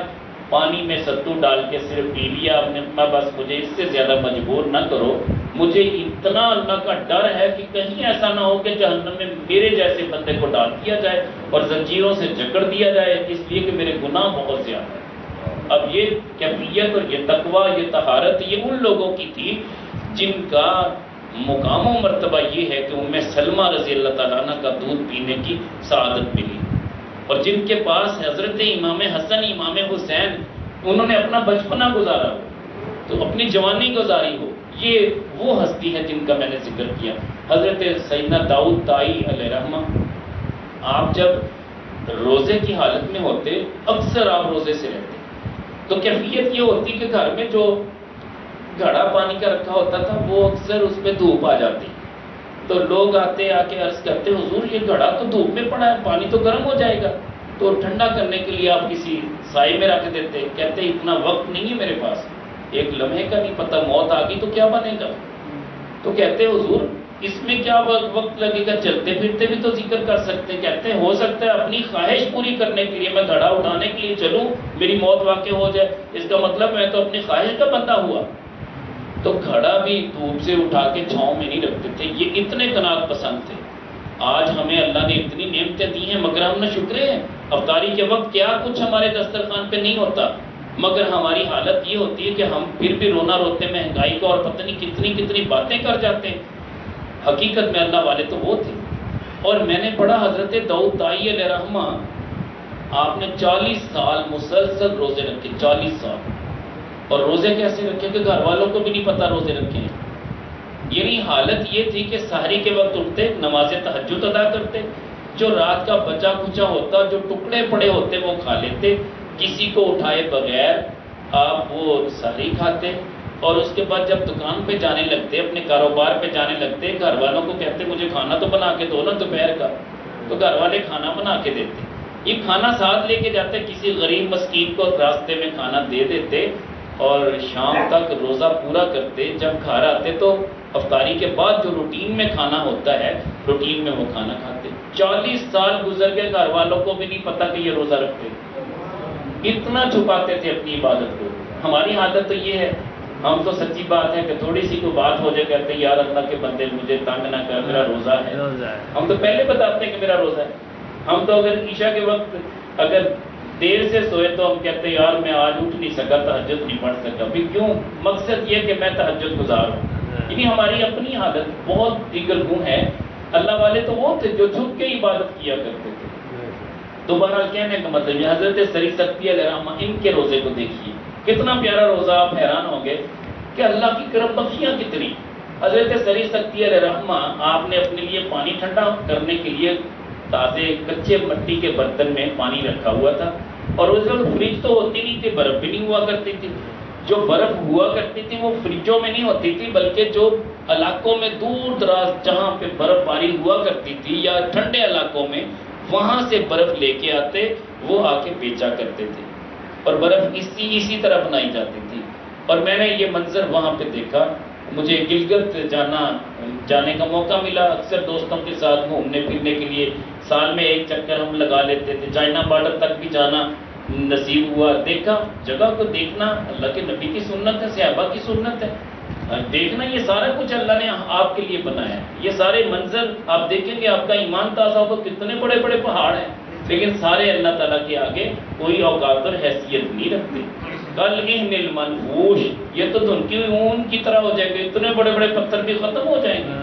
پانی میں ستو ڈال کے صرف پی لیا آپ نے، بس مجھے اس سے زیادہ مجبور نہ کرو، مجھے اتنا اللہ کا ڈر ہے کہ کہیں ایسا نہ ہو کہ جہنم میں میرے جیسے بندے کو ڈال دیا جائے اور زنجیروں سے جکڑ دیا جائے، اس لیے کہ میرے گناہ بہت زیادہ ہیں۔ اب یہ کیفیت اور یہ تقویٰ، یہ طہارت، یہ ان لوگوں کی تھی جن کا مقام و مرتبہ یہ ہے کہ ام سلمہ رضی اللہ تعالیٰ عنہ کا دودھ پینے کی سعادت ملی، اور جن کے پاس حضرت امام حسن امام حسین انہوں نے اپنا بچپنا گزارا ہو، تو اپنی جوانی گزاری ہو، یہ وہ ہستی ہے جن کا میں نے ذکر کیا. حضرت سیدنا داؤد طائی علیہ رحمہ، آپ جب روزے کی حالت میں ہوتے، اکثر آپ روزے سے رہتے، تو کیفیت یہ ہوتی کہ گھر میں جو گھڑا پانی کا رکھا ہوتا تھا وہ اکثر اس پہ دھوپ آ جاتی، تو لوگ آتے آ کے عرض کرتے حضور یہ گھڑا تو دھوپ میں پڑا ہے، پانی تو گرم ہو جائے گا، تو ٹھنڈا کرنے کے لیے آپ کسی سائے میں رکھ دیتے. کہتے اتنا وقت نہیں ہے میرے پاس، ایک لمحے کا نہیں پتہ، موت آ گئی تو کیا بنے گا. تو کہتے حضور اس میں کیا وقت لگے گا، چلتے پھرتے بھی تو ذکر کر سکتے. کہتے ہیں ہو سکتا ہے اپنی خواہش پوری کرنے کے لیے میں گھڑا اٹھانے کے لیے چلوں، میری موت واقع ہو جائے، اس کا مطلب میں تو اپنی خواہش کا بندہ ہوا. تو گھڑا بھی دھوپ سے اٹھا کے چھاؤں میں نہیں رکھتے تھے، یہ اتنے قناعت پسند تھے. آج ہمیں اللہ نے اتنی نعمتیں دی ہیں مگر ہم نہ شکرے ہیں. افطاری کے وقت کیا کچھ ہمارے دسترخوان پہ نہیں ہوتا، مگر ہماری حالت یہ ہوتی ہے کہ ہم پھر بھی رونا روتے مہنگائی کا اور پتہ نہیں کتنی کتنی باتیں کر جاتے ہیں. حقیقت میں اللہ والے تو وہ تھے. اور میں نے پڑھا حضرت داؤد طائی علیہ رحمہ، آپ نے 40 سال مسلسل روزے رکھے، 40 سال. اور روزے کیسے رکھے کہ گھر والوں کو بھی نہیں پتا روزے رکھے ہیں. یعنی حالت یہ تھی کہ سحری کے وقت اٹھتے، نماز تہجد ادا کرتے، جو رات کا بچا کچا ہوتا، جو ٹکڑے پڑے ہوتے وہ کھا لیتے، کسی کو اٹھائے بغیر آپ وہ سحری کھاتے. اور اس کے بعد جب دکان پہ جانے لگتے، اپنے کاروبار پہ جانے لگتے، گھر والوں کو کہتے مجھے کھانا تو بنا کے دو نا دوپہر کا، تو گھر والے کھانا بنا کے دیتے. یہ کھانا ساتھ لے کے جاتے، کسی غریب مسکین کو راستے میں کھانا دے دیتے، اور شام تک روزہ پورا کرتے. جب گھر آتے تو افطاری کے بعد جو روٹین میں کھانا ہوتا ہے، روٹین میں وہ کھانا کھاتے. 40 سال گزر گئے، گھر والوں کو بھی نہیں پتا کہ یہ روزہ رکھتے، اتنا چھپاتے تھے اپنی عبادت کو. ہماری عادت تو یہ ہے، ہم تو سچی بات ہے کہ تھوڑی سی کوئی بات ہو جائے کہتے ہیں یار اللہ کے بندے مجھے تنگ نہ کر، میرا روزہ ہے. ہم تو پہلے بتاتے ہیں کہ میرا روزہ ہے. ہم تو اگر عشاء کے وقت اگر دیر سے سوئے تو ہم کہتے ہیں یار میں آج اٹھ نہیں سکا، تہجد نہیں پڑھ سکا. بھی کیوں؟ مقصد یہ کہ میں تہجد گزار ہوں. یعنی ہماری اپنی عادت بہت دیگر گوں ہے. اللہ والے تو وہ تھے جو جھک کے عبادت کیا کرتے تھے. تو بہرحال کہنے کا مطلب یہ حضرت سری سکتی علیہ رحمہ، ان کے روزے کو دیکھیے کتنا پیارا روزہ. آپ حیران ہوں گے کہ اللہ کی کرم بخشیاں کتنی. حضرت سری سکتی علیہ رحمہ، آپ نے اپنے لیے پانی ٹھنڈا کرنے کے لیے تازے کچے مٹی کے برتن میں پانی رکھا ہوا تھا. اور اس وقت فریج تو ہوتی نہیں تھی، برف بھی نہیں ہوا کرتی تھی. جو برف ہوا کرتی تھی وہ فریجوں میں نہیں ہوتی تھی، بلکہ جو علاقوں میں دور دراز جہاں پہ برف باری ہوا کرتی تھی یا ٹھنڈے علاقوں میں، وہاں سے برف لے کے آتے، وہ آ کے بیچا کرتے تھے. اور برف اسی طرح بنائی جاتی تھی. اور میں نے یہ منظر وہاں پہ دیکھا. مجھے گلگت جانے کا موقع ملا، اکثر دوستوں کے ساتھ گھومنے پھرنے کے لیے سال میں ایک چکر ہم لگا لیتے تھے. چائنا بارڈر تک بھی جانا نصیب ہوا. دیکھا جگہ کو دیکھنا اللہ کے نبی کی سنت ہے، صحابہ کی سنت ہے. دیکھنا یہ سارا کچھ اللہ نے آپ کے لیے بنایا ہے. یہ سارے منظر آپ دیکھیں گے آپ کا ایمان تازہ ہوگا. کتنے بڑے بڑے پہاڑ ہیں، لیکن سارے اللہ تعالیٰ کے آگے کوئی اوقات اور حیثیت نہیں رکھتے. کالعہن المنفوش، یہ تو دھن کی اون کی طرح ہو جائے گا، اتنے بڑے بڑے پتھر بھی ختم ہو جائیں گے.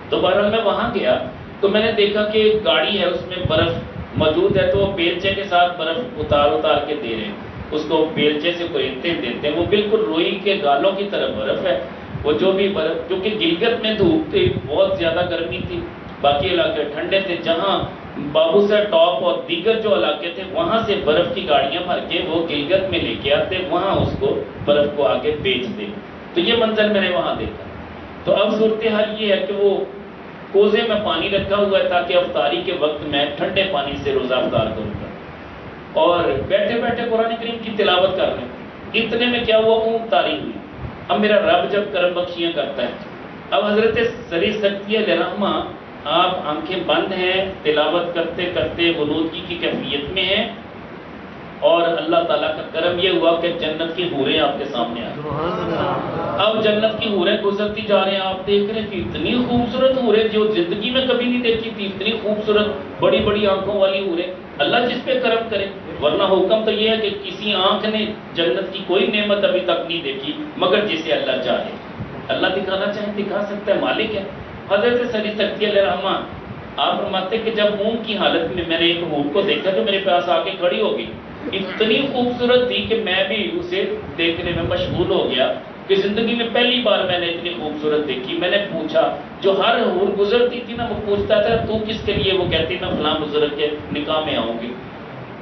تو بہرحال میں وہاں گیا تو میں نے دیکھا کہ ایک گاڑی ہے، اس میں برف موجود ہے، تو وہ بیلچے کے ساتھ برف اتار کے دے رہے ہیں. اس کو بیلچے سے کوریتے دیتے ہیں. وہ بالکل روئی کے گالوں کی طرح برف ہے. وہ جو بھی برف، کیونکہ گلگت میں دھوپ تھی، بہت زیادہ گرمی تھی، باقی علاقے ٹھنڈے تھے. جہاں بابو سر ٹاپ اور دیگر جو علاقے تھے وہاں سے برف کی گاڑیاں بھر کے وہ گلگت میں لے کے آتے، وہاں اس کو برف کو آگے بیچتے. تو یہ منظر میں نے وہاں دیکھا. تو اب صورتحال یہ ہے کہ وہ کوزے میں پانی رکھا ہوا ہے تاکہ افطاری کے وقت میں ٹھنڈے پانی سے روزہ افطار کروں گا. اور بیٹھے بیٹھے قرآن کریم کی تلاوت کر رہے ہیں. اتنے میں کیا ہوا، اونگ طاری ہوئی. اب میرا رب جب کرم بخشیاں کرتا ہے، اب حضرت سری سکتی علیہ رحمہ آپ آنکھیں بند ہیں، تلاوت کرتے کرتے غنودگی کی کیفیت میں ہیں، اور اللہ تعالیٰ کا کرم یہ ہوا کہ جنت کی حوریں آپ کے سامنے آ گئی. اب جنت کی حوریں گزرتی جا رہے ہیں، آپ دیکھ رہے ہیں کہ اتنی خوبصورت حوریں جو زندگی میں کبھی نہیں دیکھی تھی، اتنی خوبصورت بڑی بڑی آنکھوں والی حوریں. اللہ جس پہ کرم کرے، ورنہ حکم تو یہ ہے کہ کسی آنکھ نے جنت کی کوئی نعمت ابھی تک نہیں دیکھی مگر جسے اللہ چاہے. اللہ دکھانا چاہے دکھا سکتا ہے، مالک ہے. حضرت سری سکتی علیہ رحمہ آپ فرماتے کہ جب اونگ کی حالت میں نے ایک حور کو دیکھا جو میرے پاس آ کے کھڑی ہو گئی. اتنی خوبصورت تھی کہ میں بھی اسے دیکھنے میں مشغول ہو گیا کہ زندگی میں پہلی بار میں نے اتنی خوبصورت دیکھی. میں نے پوچھا، جو ہر حور گزرتی تھی نا وہ پوچھتا تھا تو کس کے لیے؟ وہ کہتی نا فلاں بزرگ کے نکاح میں آؤں گی.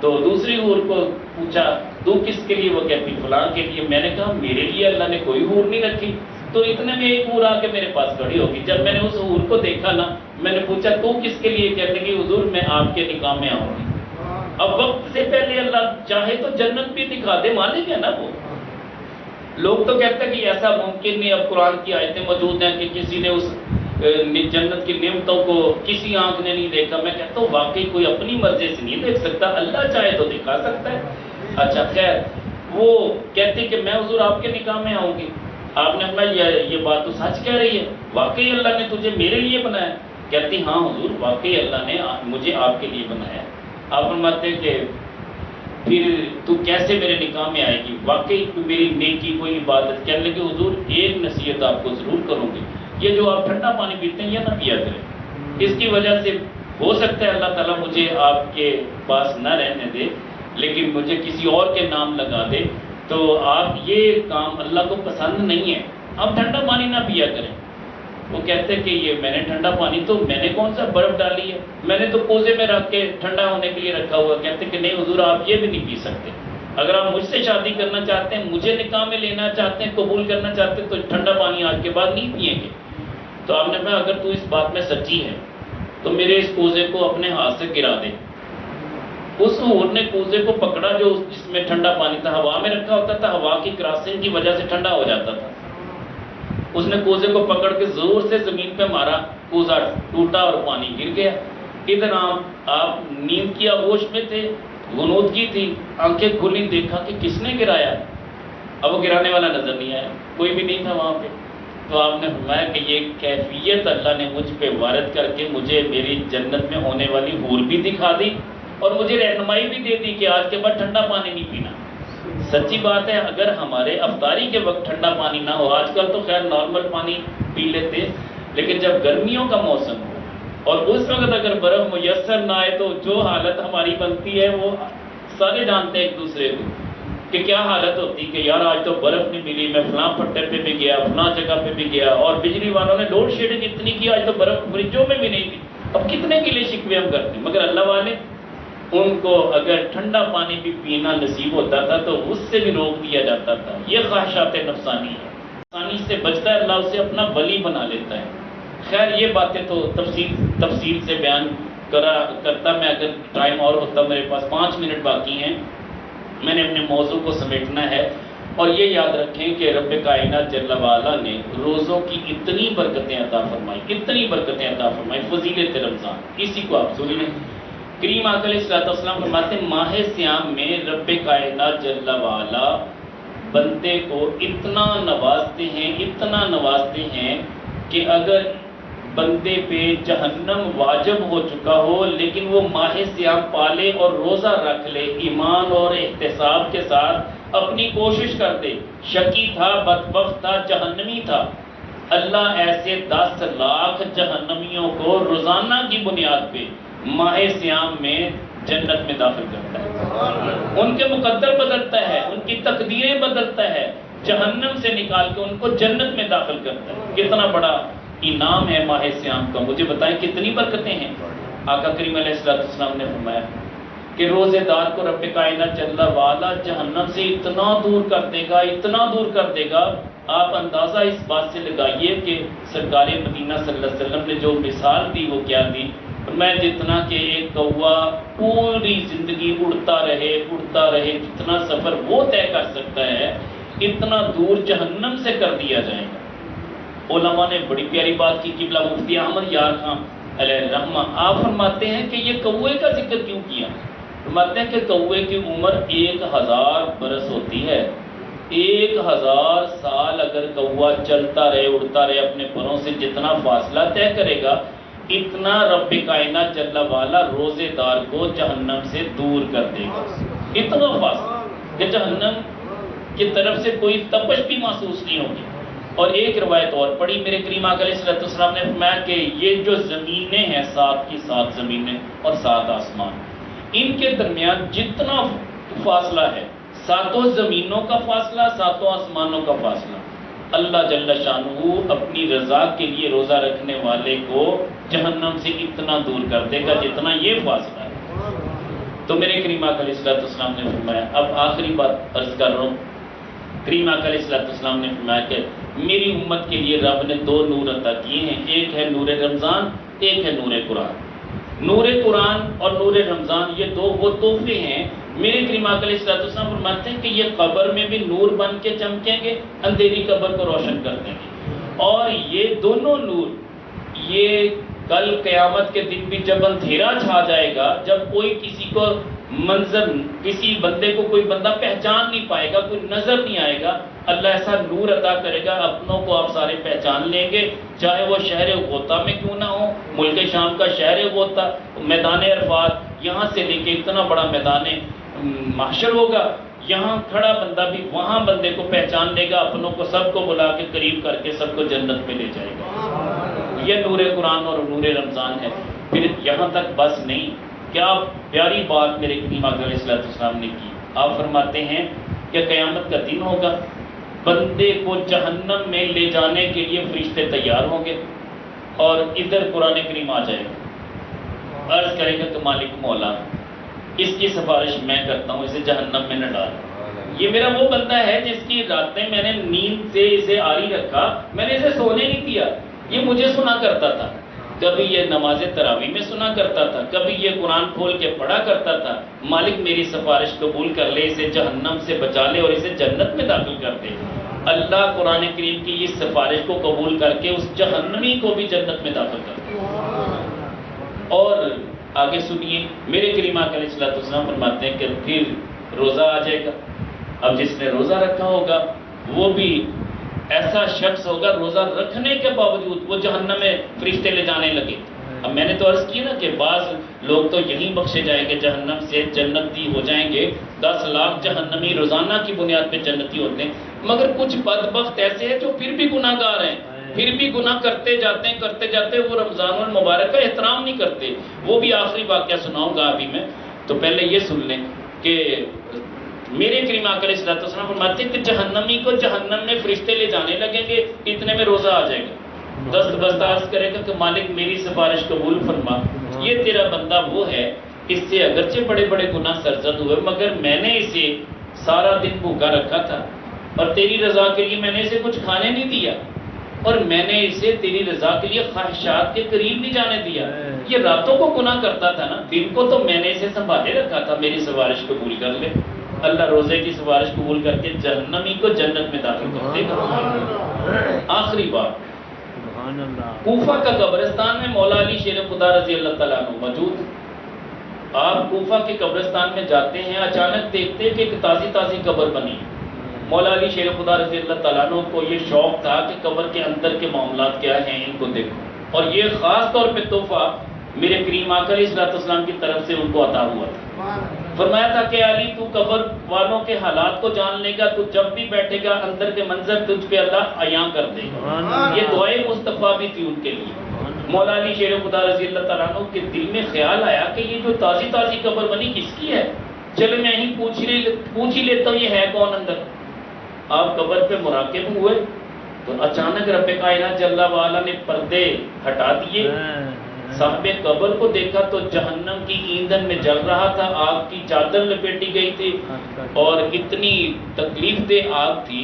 تو دوسری حور کو پوچھا تو کس کے لیے؟ وہ کہتی فلاں کے لیے. میں نے کہا میرے لیے اللہ نے کوئی حور نہیں رکھی. تو اتنے میں ایک حور آ کے میرے پاس کھڑی ہوگی. جب میں نے اس حور کو دیکھا نا، میں نے پوچھا تو کس کے لیے؟ کہتے کہ حضور میں آپ کے نکاح میں آؤں گی. اب وقت سے پہلے اللہ چاہے تو جنت بھی دکھا دے، مالک ہے نا وہ. لوگ تو کہتے ہیں کہ ایسا ممکن نہیں. اب قرآن کی آیتیں موجود ہیں کہ کسی نے اس جنت کی نعمتوں کو کسی آنکھ نے نہیں دیکھا. میں کہتا ہوں واقعی کوئی اپنی مرضی سے نہیں دیکھ سکتا، اللہ چاہے تو دکھا سکتا ہے. اچھا خیر، وہ کہتے کہ میں حضور آپ کے نکاح میں آؤں گی. آپ نے کہا یہ بات تو سچ کہہ رہی ہے، واقعی اللہ نے تجھے میرے لیے بنایا؟ کہتی ہاں حضور واقعی اللہ نے مجھے آپ کے لیے بنایا. آپ فرماتے کہ پھر تو کیسے میرے نکاح میں آئے گی؟ واقعی میری نیکی کوئی عبادت؟ کہنے لگے حضور ایک نصیحت آپ کو ضرور کروں گی، یہ جو آپ ٹھنڈا پانی پیتے ہیں یہ نہ پیا کریں. اس کی وجہ سے ہو سکتا ہے اللہ تعالیٰ مجھے آپ کے پاس نہ رہنے دے، لیکن مجھے کسی اور کے نام لگا دے. تو آپ یہ کام اللہ کو پسند نہیں ہے، آپ ٹھنڈا پانی نہ پیا کریں. وہ کہتے کہ یہ میں نے ٹھنڈا پانی تو میں نے کون سا برف ڈالی ہے، میں نے تو کوزے میں رکھ کے ٹھنڈا ہونے کے لیے رکھا ہوا. کہتے کہ نہیں حضور آپ یہ بھی نہیں پی سکتے. اگر آپ مجھ سے شادی کرنا چاہتے ہیں، مجھے نکاح میں لینا چاہتے ہیں، قبول کرنا چاہتے ہیں، تو ٹھنڈا پانی آج کے بعد نہیں پئیں گے. تو آپ نے کہا اگر تو اس بات میں سچی ہے تو میرے اس کوزے کو اپنے ہاتھ سے گرا دے. اس حور نے کوزے کو پکڑا جو جس میں ٹھنڈا پانی تھا، ہوا میں رکھا ہوتا تھا، ہوا کی کراسنگ کی وجہ سے ٹھنڈا ہو جاتا تھا. اس نے کوزے کو پکڑ کے زور سے زمین پہ مارا، کوزہ ٹوٹا اور پانی گر گیا. ادھر آپ نیند کی آغوش میں تھے، غنودگی تھی، آنکھیں کھلی، دیکھا کہ کس نے گرایا. اب وہ گرانے والا نظر نہیں آیا، کوئی بھی نہیں تھا وہاں پہ. تو آپ نے فرمایا کہ یہ کیفیت اللہ نے مجھ پہ وارد کر کے مجھے میری جنت میں ہونے والی حور بھی دکھا دی اور مجھے رہنمائی بھی دے دی کہ آج کے بعد ٹھنڈا پانی نہیں پینا. سچی بات ہے، اگر ہمارے افطاری کے وقت ٹھنڈا پانی نہ ہو، آج کل تو خیر نارمل پانی پی لیتے، لیکن جب گرمیوں کا موسم ہو اور اس وقت اگر برف میسر نہ آئے تو جو حالت ہماری بنتی ہے وہ سارے جانتے ہیں ایک دوسرے کو کہ کیا حالت ہوتی کہ یار آج تو برف نہیں ملی، میں فلاں پٹے پہ بھی گیا، فلاں جگہ پہ بھی گیا، اور بجلی والوں نے لوڈ شیڈنگ اتنی کی آج تو برف فریجوں میں بھی نہیں تھی. اب کتنے گلے شکوے ہم کرتے ہیں، مگر اللہ والے ان کو اگر ٹھنڈا پانی بھی پینا نصیب ہوتا تھا تو اس سے بھی روک دیا جاتا تھا. یہ خواہشات نفسانی ہے، نفسانی سے بچتا ہے، اللہ اسے اپنا ولی بنا لیتا ہے. خیر یہ باتیں تو تفصیل سے بیان کرتا میں، اگر ٹائم اور ہوتا. میرے پاس 5 منٹ باقی ہیں، میں نے اپنے موضوع کو سمیٹنا ہے. اور یہ یاد رکھیں کہ رب کائنات جل وعلا نے روزوں کی اتنی برکتیں عطا فرمائی، اتنی برکتیں عطا فرمائی، فضیلت رمضان. اسی کو آپ سنیں. کریم آقا علیہ السلام فرماتے ہیں ماہ سیام میں رب کائنات جل وعلا بندے کو اتنا نوازتے ہیں، اتنا نوازتے ہیں کہ اگر بندے پہ جہنم واجب ہو چکا ہو لیکن وہ ماہ سیام پالے اور روزہ رکھ لے، ایمان اور احتساب کے ساتھ اپنی کوشش کر دے، شقی تھا، بدبخت تھا، جہنمی تھا، اللہ ایسے 10 لاکھ جہنمیوں کو روزانہ کی بنیاد پہ ماہ سیام میں جنت میں داخل کرتا ہے. ان کے مقدر بدلتا ہے، ان کی تقدیریں بدلتا ہے، جہنم سے نکال کے ان کو جنت میں داخل کرتا ہے. کتنا بڑا انعام ہے ماہ سیام کا. مجھے بتائیں کتنی برکتیں ہیں. آقا کریم علیہ السلام نے فرمایا کہ روزے دار کو رب کائنات جل وعلا جہنم سے اتنا دور کر دے گا، اتنا دور کر دے گا. آپ اندازہ اس بات سے لگائیے کہ سرکار مدینہ صلی اللہ علیہ وسلم نے جو مثال دی وہ کیا دی. میں جتنا کہ ایک کوا پوری زندگی اڑتا رہے، جتنا سفر وہ طے کر سکتا ہے اتنا دور جہنم سے کر دیا جائے گا. علماء نے بڑی پیاری بات کی. قبلہ مفتی احمد یار خان علیہ الرحمہ آپ فرماتے ہیں کہ یہ کوے کا ذکر کیوں کیا؟ فرماتے ہیں کہ کوے کی عمر 1000 برس ہوتی ہے. 1000 سال اگر کوا چلتا رہے، اڑتا رہے، اپنے پروں سے جتنا فاصلہ طے کرے گا اتنا رب کائنات جل وعلا روزے دار کو جہنم سے دور کر دے گا. اتنا فاصلہ کہ جہنم کی طرف سے کوئی تپش بھی محسوس نہیں ہوگی. اور ایک روایت اور پڑھی میرے کریم آقا علیہ السلام نے فرمایا کہ یہ جو زمینیں ہیں، 7 کی 7 زمینیں اور 7 آسمان، ان کے درمیان جتنا فاصلہ ہے، 7 زمینوں کا فاصلہ، 7 آسمانوں کا فاصلہ، اللہ جل شانہ اپنی رضا کے لیے روزہ رکھنے والے کو جہنم سے اتنا دور کر دے گا جتنا یہ فاصلہ ہے۔ تو میرے کریم آقا علیہ السلام نے فرمایا، اب آخری بات عرض کر رہا ہوں، کریم آقا علیہ السلام نے فرمایا کہ میری امت کے لیے رب نے دو نور عطا کیے ہیں، ایک ہے نور رمضان، ایک ہے نور قرآن۔ نور قرآن اور نور رمضان یہ دو وہ تحفے ہیں، میرے کریم آقا علیہ السلام فرماتے ہیں کہ یہ قبر میں بھی نور بن کے چمکیں گے، اندھیری قبر کو روشن کر دیں گے، اور یہ دونوں نور یہ کل قیامت کے دن بھی جب اندھیرا چھا جائے گا، جب کوئی کسی کو منظر کسی بندے کو کوئی بندہ پہچان نہیں پائے گا، کوئی نظر نہیں آئے گا، اللہ ایسا نور عطا کرے گا، اپنوں کو آپ سارے پہچان لیں گے، چاہے وہ شہر غوطہ میں کیوں نہ ہو، ملک شام کا شہر غوطہ، میدان عرفات، یہاں سے لے کے اتنا بڑا میدان محشر ہوگا، یہاں کھڑا بندہ بھی وہاں بندے کو پہچان لے گا، اپنوں کو سب کو بلا کے قریب کر کے سب کو جنت میں لے جائے گا۔ یہ نور قرآن اور نور رمضان ہے۔ پھر یہاں تک بس نہیں، کیا پیاری بات میرے کریم آقا علیہ السلام نے کی۔ آپ فرماتے ہیں کہ قیامت کا دن ہوگا، بندے کو جہنم میں لے جانے کے لیے فرشتے تیار ہوں گے، اور ادھر قرآن کریم آ جائے گا، عرض کرے گا کہ مالک مولا اس کی سفارش میں کرتا ہوں، اسے جہنم میں نہ ڈال۔ یہ میرا وہ بندہ ہے جس کی راتیں میں نے نیند سے اسے آری رکھا، میں نے اسے سونے نہیں دیا، یہ مجھے سنا کرتا تھا، کبھی یہ نماز تراویح میں سنا کرتا تھا، کبھی یہ قرآن کھول کے پڑھا کرتا تھا، مالک میری سفارش قبول کر لے، اسے جہنم سے بچا لے اور اسے جنت میں داخل کر دے۔ اللہ قرآن کریم کی اس سفارش کو قبول کر کے اس جہنمی کو بھی جنت میں داخل کر دے۔ اور آگے سنیے، میرے کریم آقا علیہ السلام فرماتے ہیں کہ پھر روزہ آ جائے گا۔ اب جس نے روزہ رکھا ہوگا وہ بھی ایسا شخص ہوگا، روزہ رکھنے کے باوجود وہ جہنم میں فرشتے لے جانے لگے۔ اب میں نے تو عرض کی نا کہ بعض لوگ تو یہیں بخشے جائیں گے، جہنم سے جنتی ہو جائیں گے، 10 لاکھ جہنمی روزانہ کی بنیاد پہ جنتی ہوتے ہیں، مگر کچھ بدبخت ایسے ہیں جو پھر بھی گناہ گار ہیں، پھر بھی گناہ کرتے جاتے وہ رمضان المبارک کا احترام نہیں کرتے۔ وہ بھی آخری واقعہ سناؤں گا ابھی میں، تو پہلے یہ سن لیں کہ میرے کریم آقا علیہ السلام فرماتے ہیں کہ جہنمی کو جہنم میں فرشتے لے جانے لگیں گے، اتنے میں روزہ آ جائے گا، دست بستہ عرض کرے گا کہ مالک میری سفارش قبول فرما، یہ تیرا بندہ وہ ہے، اس سے اگرچہ بڑے بڑے گناہ سرزد ہوئے مگر میں نے اسے سارا دن بھوکا رکھا تھا، اور تیری رضا کے لیے میں نے اسے کچھ کھانے نہیں دیا، اور میں نے اسے تیری رضا کے لیے خواہشات کے قریب نہیں جانے دیا۔ یہ راتوں کو گناہ کرتا تھا نا، دن کو تو میں نے اسے سنبھالے رکھا تھا، میری سفارش قبول کر لے۔ اللہ روزے کی سفارش قبول کر کے جہنمی کو جنت میں داخل کر دے گا۔ آخری بات، کوفہ کا قبرستان میں مولا علی شیر خدا رضی اللہ تعالیٰ عنہ موجود۔ آپ کوفہ کے قبرستان میں جاتے ہیں، اچانک دیکھتے ہیں کہ ایک تازی قبر بنی۔ مولا علی شیر خدا رضی اللہ تعالیٰ عنہ کو یہ شوق تھا کہ قبر کے اندر کے معاملات کیا ہیں ان کو دیکھو، اور یہ خاص طور پہ تحفہ میرے کریم آقا علیہ السلام کی طرف سے ان کو عطا ہوا تھا۔ فرمایا تھا کہ علی تو قبر والوں کے حالات کو جان لے گا، تو جب بھی بیٹھے گا اندر کے منظر تجھ پہ اللہ عیاں کر دے گا۔ یہ دعائے مصطفیٰ بھی تھی ان کے لیے۔ مولا علی شیر خدا رضی اللہ تعالیٰ عنہ کے دل میں خیال آیا کہ یہ جو تازی قبر بنی کس کی ہے، چلے میں ہی پوچھ ہی لیتا ہوں یہ ہے کون اندر۔ آپ قبر پہ مراقب ہوئے تو اچانک رب کائنات جل وعلا نے پردے ہٹا دیے، صاحب قبر کو دیکھا تو جہنم کی ایندھن میں جل رہا تھا، آگ کی چادر لپیٹی گئی تھی، اور اتنی تکلیف دہ آگ تھی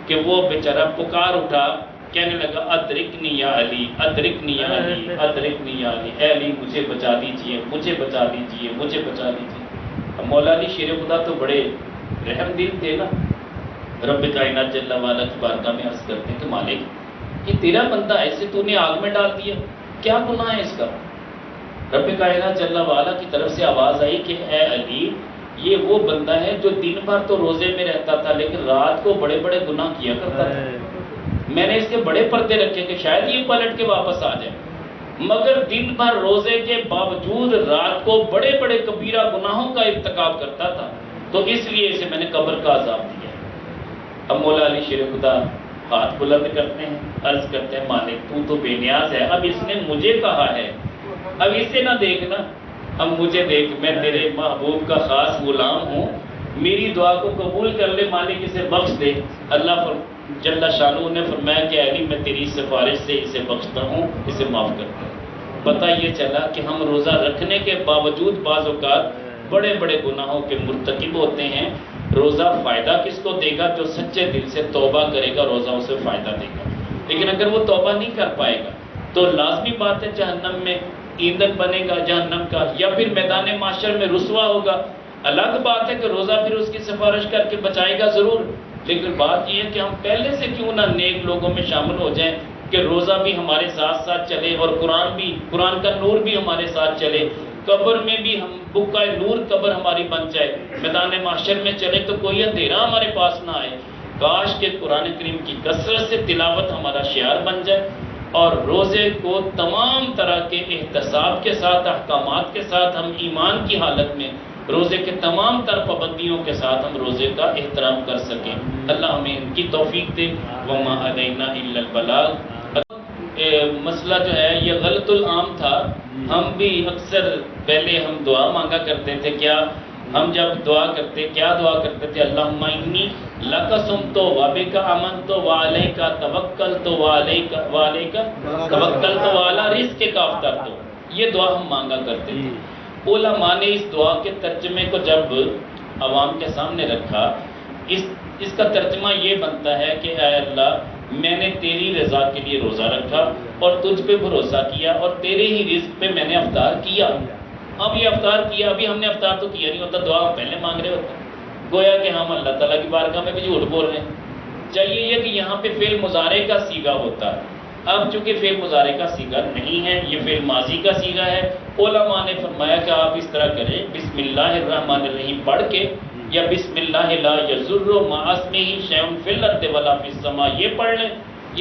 کہ وہ بیچارہ پکار اٹھا، کہنے لگا ادرکنی یا علی، ادرکنی یا علی، ادرکنی یا علی، اے علی مجھے بچا دیجئے، مجھے بچا دیجئے، مجھے بچا دیجئے۔ مولا علی شیر خدا تو بڑے رحم دل تھے نا، رب کائنات جل وعلا کی بارگاہ میں عرض کرتے ہیں کہ مالک یہ تیرا بندہ ایسے تو نے آگ میں ڈال دیا، کیا گناہ ہے اس کا؟ رب کائنات جل وعلا کی طرف سے آواز آئی کہ اے علی یہ وہ بندہ ہے جو دن بھر تو روزے میں رہتا تھا لیکن رات کو بڑے بڑے گناہ کیا کرتا تھا، میں نے اس کے بڑے پردے رکھے کہ شاید یہ پلٹ کے واپس آ جائے، مگر دن بھر روزے کے باوجود رات کو بڑے بڑے کبیرہ گناہوں کا ارتکاب کرتا تھا، تو اس لیے اسے میں نے قبر کا عذاب دیا۔ اب مولا علی شیر خدا ہاتھ بلند کرتے ہیں، عرض کرتے ہیں مالک تو بے نیاز ہے، اب اس نے مجھے کہا ہے، اب اسے نہ دیکھنا، اب مجھے دیکھ، میں تیرے محبوب کا خاص غلام ہوں، میری دعا کو قبول کر لے، مالک اسے بخش دے۔ اللہ جل شانہ نے فرمایا کہ علی میں تیری سفارش سے اسے بخشتا ہوں، اسے معاف کرتا ہوں۔ پتہ یہ چلا کہ ہم روزہ رکھنے کے باوجود بعض اوقات بڑے بڑے گناہوں کے مرتکب ہوتے ہیں۔ روزہ فائدہ کس کو دے گا؟ جو سچے دل سے توبہ کرے گا، روزہ اسے فائدہ دے گا۔ لیکن اگر وہ توبہ نہیں کر پائے گا تو لازمی بات ہے جہنم میں ایندھن بنے گا جہنم کا، یا پھر میدان معاشر میں رسوا ہوگا۔ الگ بات ہے کہ روزہ پھر اس کی سفارش کر کے بچائے گا ضرور، لیکن بات یہ ہے کہ ہم پہلے سے کیوں نہ نیک لوگوں میں شامل ہو جائیں کہ روزہ بھی ہمارے ساتھ ساتھ چلے اور قرآن کا نور بھی ہمارے ساتھ چلے، قبر میں بھی ہم بکائے نور قبر ہماری بن جائے، میدان معاشر میں چلے تو کوئی اندھیرا ہمارے پاس نہ آئے۔ کاش کہ قرآن کریم کی کثرت سے تلاوت ہمارا شعار بن جائے، اور روزے کو تمام طرح کے احتساب کے ساتھ، احکامات کے ساتھ، ہم ایمان کی حالت میں روزے کے تمام تر پابندیوں کے ساتھ ہم روزے کا احترام کر سکیں۔ اللہ ہمیں ان کی توفیق دے۔ وما علینا الا البلاغ۔ مسئلہ جو ہے یہ غلط العام تھا، ہم بھی اکثر پہلے ہم دعا مانگا کرتے تھے، کیا ہم جب دعا کرتے کیا دعا کرتے تھے؟ اللہم انی لک صمت وبک آمنت وعلیک توکلت وعلیک توکلت وعلی رزقک افطرت، یہ دعا ہم مانگا کرتے تھے۔ علماء نے اس دعا کے ترجمے کو جب عوام کے سامنے رکھا، اس کا ترجمہ یہ بنتا ہے کہ اے اللہ، میں نے تیری رضا کے لیے روزہ رکھا اور تجھ پہ بھروسہ کیا اور تیرے ہی رزق پہ میں نے افطار کیا۔ اب یہ افطار کیا، ابھی ہم نے افطار تو کیا نہیں ہوتا، دعا ہم پہلے مانگ رہے ہوتے، گویا کہ ہم اللہ تعالیٰ کی بارگاہ میں بھی جھوٹ بول رہے ہیں۔ چاہیے یہ کہ یہاں پہ فعل مضارع کا صیغہ ہوتا ہے، اب چونکہ فعل مضارع کا صیغہ نہیں ہے، یہ فعل ماضی کا صیغہ ہے۔ علماء نے فرمایا کہ آپ اس طرح کریں، بسم اللہ الرحمن الرحیم پڑھ کے، یا بسم اللہ لا یضر مع اسمہ شیء فی الارض ولا فی السماء یہ پڑھ لیں،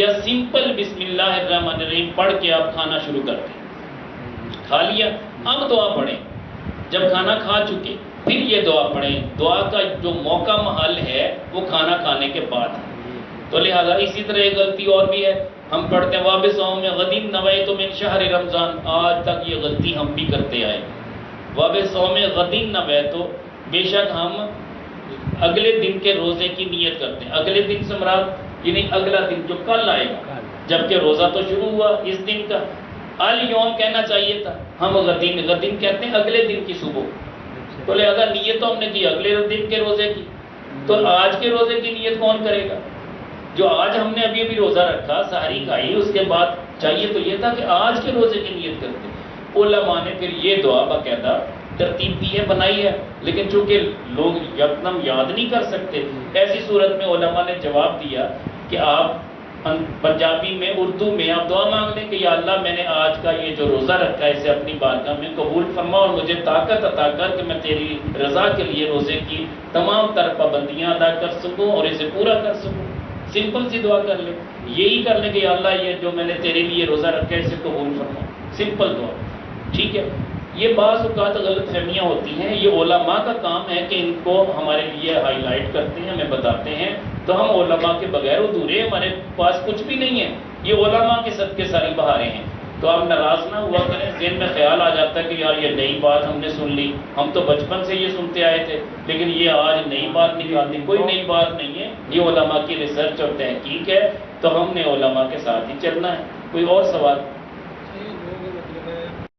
یا سمپل بسم اللہ الرحمن الرحیم پڑھ کے آپ کھانا شروع کر دیں۔ کھا لیا، اب دعا پڑھیں، جب کھانا کھا چکے پھر یہ دعا پڑھیں۔ دعا کا جو موقع محل ہے وہ کھانا کھانے کے بعد ہے، تو لہٰذا اسی طرح ایک غلطی اور بھی ہے، ہم پڑھتے ہیں وَبِصَوْمِ غَدٍ نَوَيْتُ مِنْ شَهْرِ رمضان، آج تک یہ غلطی ہم بھی کرتے آئے۔ وَبِصَوْمِ غَدٍ نَوَيْتُ، بے شک ہم اگلے دن کے روزے کی نیت کرتے ہیں۔ اگلے دن سے مراد یعنی اگلا دن جو کل آئے گا، جبکہ روزہ تو شروع ہوا اس دن کا۔ الیوم کہنا چاہیے تھا، ہم غدین کہتے ہیں اگلے دن کی صبح، تو لہذا نیت تو ہم نے کی اگلے دن کے روزے کی، تو آج کے روزے کی نیت کون کرے گا؟ جو آج ہم نے ابھی روزہ رکھا، سحری کھائی، اس کے بعد چاہیے تو یہ تھا کہ آج کے روزے کی نیت کرتے۔ علماء نے پھر یہ دعا باقاعدہ ترتیب دی ہے، بنائی ہے، لیکن چونکہ لوگ یکدم یاد نہیں کر سکتے، ایسی صورت میں علماء نے جواب دیا کہ آپ پنجابی میں، اردو میں آپ دعا مانگ لیں کہ یا اللہ، میں نے آج کا یہ جو روزہ رکھا ہے اسے اپنی بارگاہ میں قبول فرما اور مجھے طاقت عطا کر کہ میں تیری رضا کے لیے روزے کی تمام تر پابندیاں ادا کر سکوں اور اسے پورا کر سکوں۔ سمپل سی دعا کر لیں، یہی کر لیں کہ یا اللہ، یہ جو میں نے تیرے لیے روزہ رکھا ہے اسے قبول فرما، سمپل دعا، ٹھیک ہے۔ یہ بعض اوقات غلط فہمیاں ہوتی ہیں، یہ علماء کا کام ہے کہ ان کو ہمارے لیے ہائی لائٹ کرتے ہیں، ہمیں بتاتے ہیں، تو ہم علماء کے بغیر ادھورے، ہمارے پاس کچھ بھی نہیں ہے، یہ علماء کے صدقے ساری بہاریں ہیں۔ تو آپ ناراض نہ ہوا کریں، ذہن میں خیال آ جاتا ہے کہ یار یہ نئی بات ہم نے سن لی، ہم تو بچپن سے یہ سنتے آئے تھے، لیکن یہ آج نئی بات نکال دی، کوئی نئی بات نہیں ہے، یہ علماء کی ریسرچ اور تحقیق ہے، تو ہم نے علماء کے ساتھ ہی چلنا ہے۔ کوئی اور سوال؟